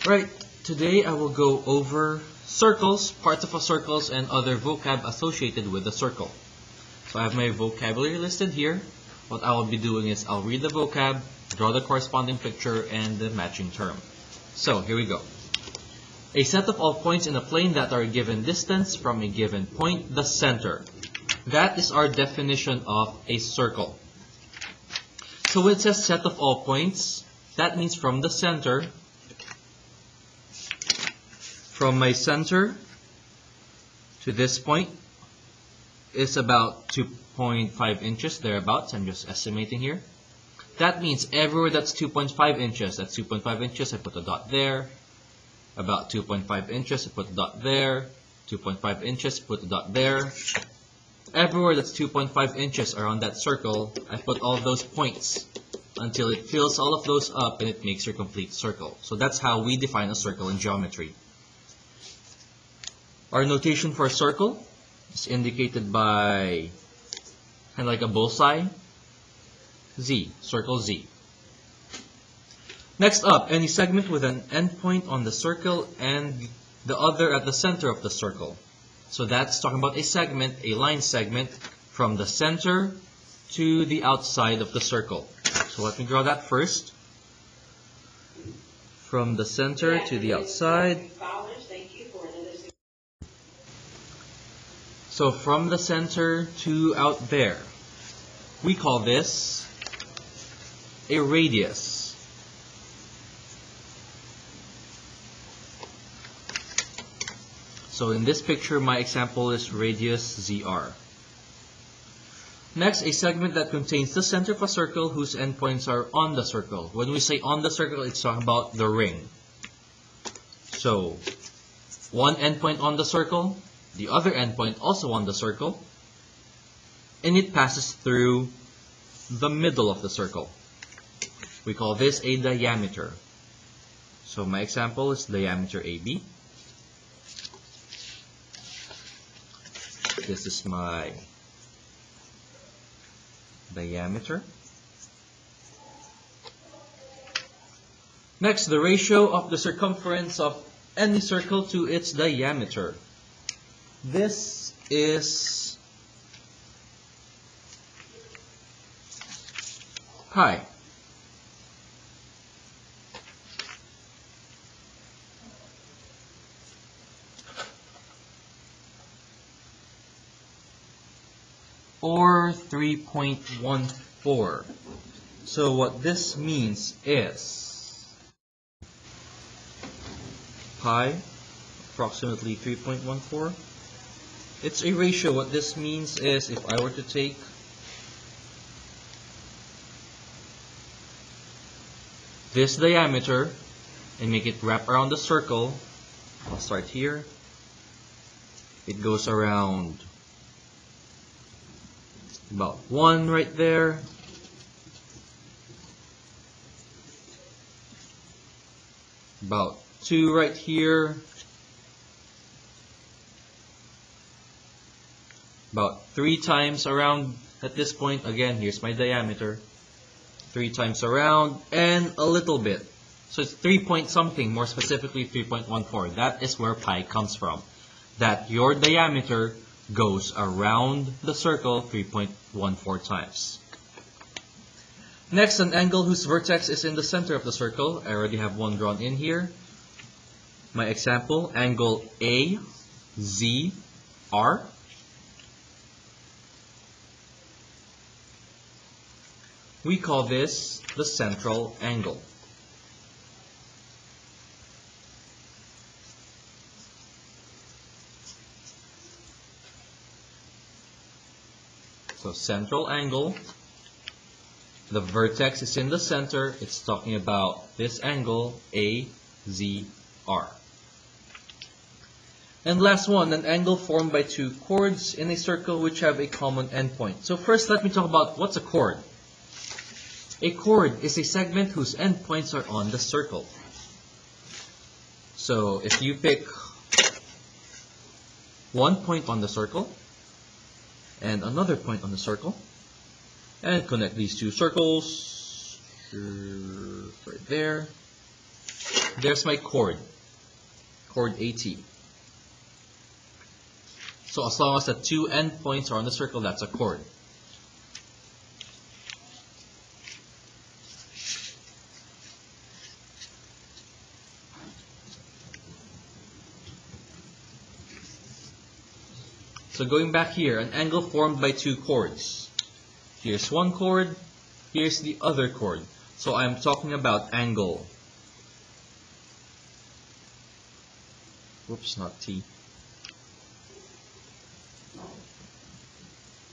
Right, today I will go over circles, parts of a circles, and other vocab associated with the circle. So I have my vocabulary listed here. What I will be doing is I'll read the vocab, draw the corresponding picture, and the matching term. So here we go. A set of all points in a plane that are a given distance from a given point, the center. That is our definition of a circle. So when it says set of all points, that means from the center, from my center to this point is about 2.5 inches, thereabouts. I'm just estimating here. That means everywhere that's 2.5 inches, that's 2.5 inches, I put a dot there. About 2.5 inches, I put a dot there. 2.5 inches, put a dot there. Everywhere that's 2.5 inches around that circle, I put all of those points until it fills all of those up and it makes your complete circle. So that's how we define a circle in geometry. Our notation for a circle is indicated by kind of like a bullseye, Z, circle Z. Next up, any segment with an endpoint on the circle and the other at the center of the circle. So that's talking about a segment, a line segment, from the center to the outside of the circle. So let me draw that first. From the center to the outside. So from the center to out there, we call this a radius. So in this picture, my example is radius ZR. Next, a segment that contains the center of a circle whose endpoints are on the circle. When we say on the circle, it's talking about the ring. So one endpoint on the circle, the other endpoint also on the circle, and it passes through the middle of the circle. We call this a diameter. So my example is diameter AB. This is my diameter. Next, the ratio of the circumference of any circle to its diameter. This is pi. Or 3.14. So what this means is pi, approximately 3.14. It's a ratio. What this means is if I were to take this diameter and make it wrap around the circle, I'll start here. It goes around about 1 right there. About 2 right here. About 3 times around at this point. Again, here's my diameter. 3 times around and a little bit. So it's 3 point something, more specifically 3.14. That is where pi comes from. That your diameter goes around the circle 3.14 times. Next, an angle whose vertex is in the center of the circle. I already have one drawn in here. My example, angle AZR. We call this the central angle. So central angle, the vertex is in the center, it's talking about this angle, AZR. And last one, an angle formed by 2 chords in a circle which have a common endpoint. So first let me talk about what's a chord. A chord is a segment whose endpoints are on the circle. So if you pick one point on the circle, and another point on the circle, and connect these 2 circles right there. there's my chord AT. So as long as the two endpoints are on the circle, that's a chord. So going back here, an angle formed by two chords. Here's one chord, here's the other chord. So I'm talking about angle. Whoops, not T.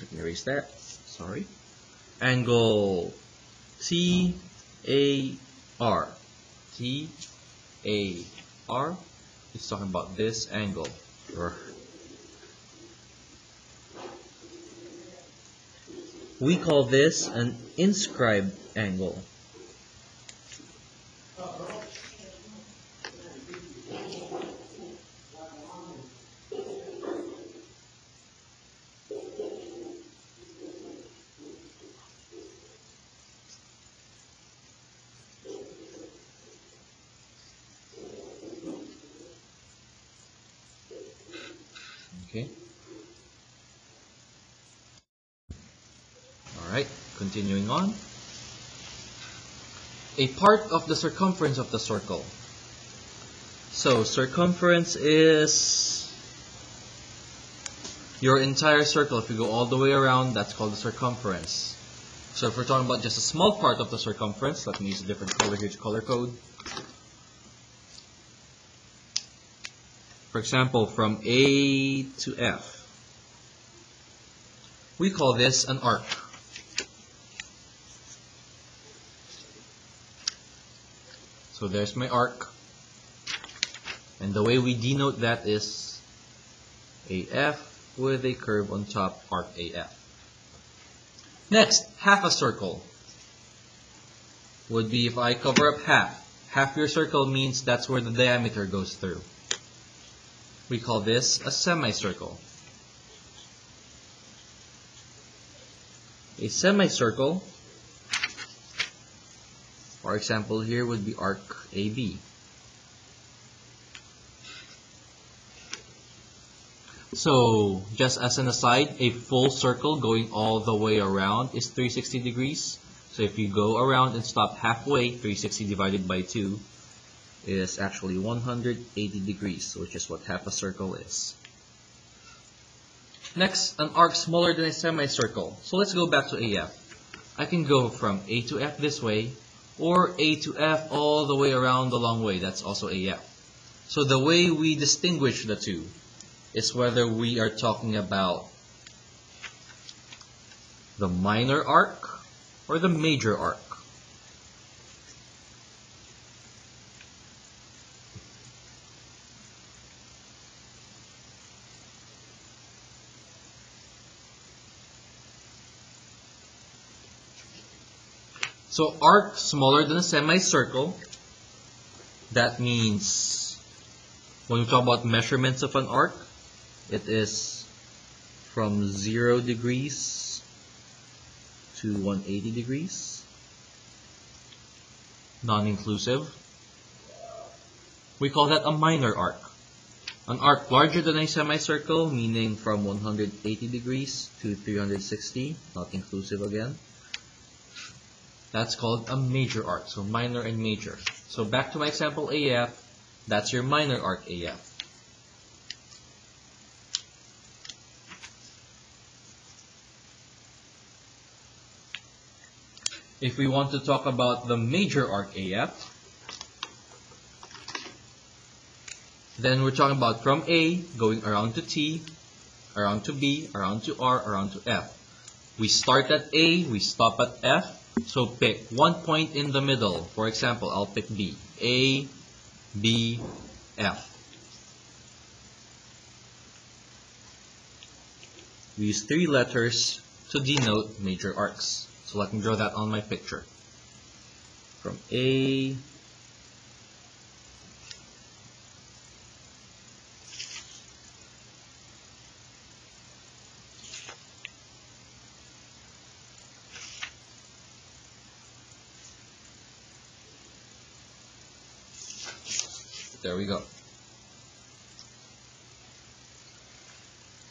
Let me erase that. Sorry. Angle TAR. TAR is talking about this angle. We call this an inscribed angle. Okay. Alright, continuing on. A part of the circumference of the circle. So circumference is your entire circle. If you go all the way around, that's called the circumference. So if we're talking about just a small part of the circumference, let me use a different color here to color code. For example, from A to F. We call this an arc. So there's my arc. And the way we denote that is AF with a curve on top, arc AF. Next, half a circle would be if I cover up half. Half your circle means that's where the diameter goes through. We call this a semicircle. A semicircle, for example here, would be arc AB. So, just as an aside, a full circle going all the way around is 360 degrees. So if you go around and stop halfway, 360 divided by 2 is actually 180 degrees, which is what half a circle is. Next, an arc smaller than a semicircle. So let's go back to AF. I can go from A to F this way, or A to F all the way around the long way. That's also AF. So the way we distinguish the two is whether we are talking about the minor arc or the major arc. So arc smaller than a semicircle, that means when we talk about measurements of an arc, it is from 0 degrees to 180 degrees, non-inclusive. We call that a minor arc. An arc larger than a semicircle, meaning from 180 degrees to 360, not inclusive again. That's called a major arc, so minor and major. So back to my example AF, that's your minor arc AF. If we want to talk about the major arc AF, then we're talking about from A, going around to T, around to B, around to R, around to F. We start at A, we stop at F, so pick one point in the middle. For example, I'll pick B. A, B, F. We use 3 letters to denote major arcs. So let me draw that on my picture. From A, There we go.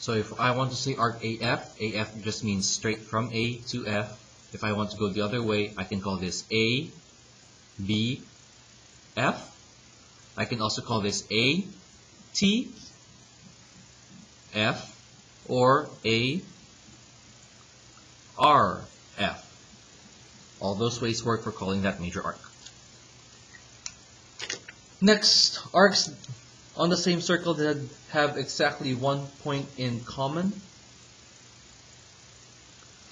So if I want to say arc AF just means straight from A to F. If I want to go the other way, I can call this A, B, F. I can also call this A, T, F, or A, R, F. All those ways work for calling that major arc. Next, arcs on the same circle that have exactly one point in common.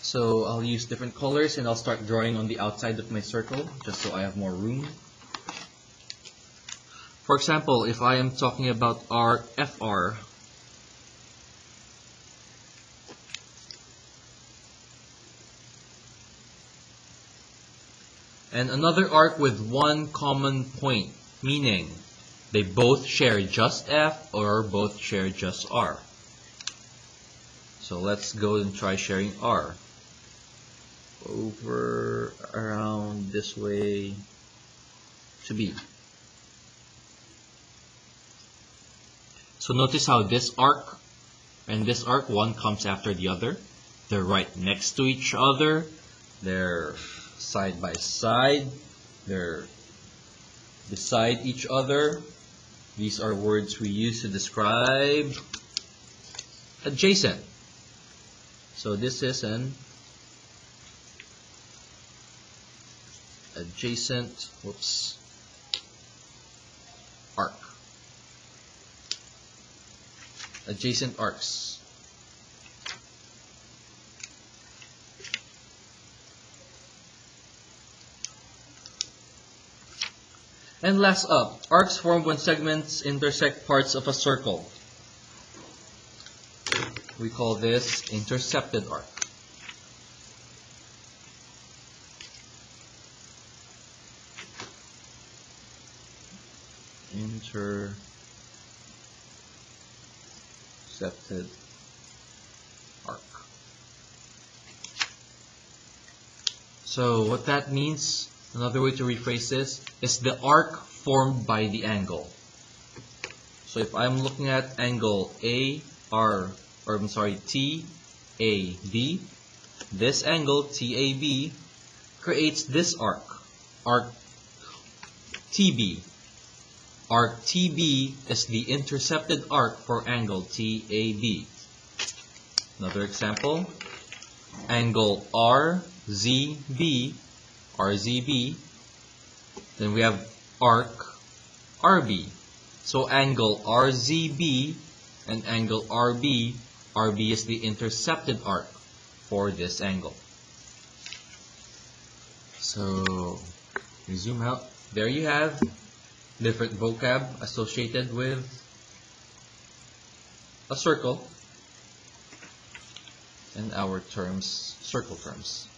So I'll use different colors and I'll start drawing on the outside of my circle just so I have more room. For example, if I am talking about arc FR, and another arc with one common point, meaning they both share just F or both share just R. So let's go and try sharing R. Over, around, this way to B. So notice how this arc and this arc, one comes after the other. They're right next to each other. They're side by side. They're beside each other. These are words we use to describe adjacent. So this is an adjacent, arc. Adjacent arcs. And last up, arcs form when segments intersect parts of a circle. We call this intercepted arc. Intercepted arc. So what that means, another way to rephrase this, is the arc formed by the angle. So if I'm looking at angle TAB, this angle TAB creates this arc TB. Arc TB is the intercepted arc for angle TAB. Another example, angle RZB, then we have arc RB. So angle RZB and angle RB is the intercepted arc for this angle. So we zoom out. There you have different vocab associated with a circle and our terms, circle terms.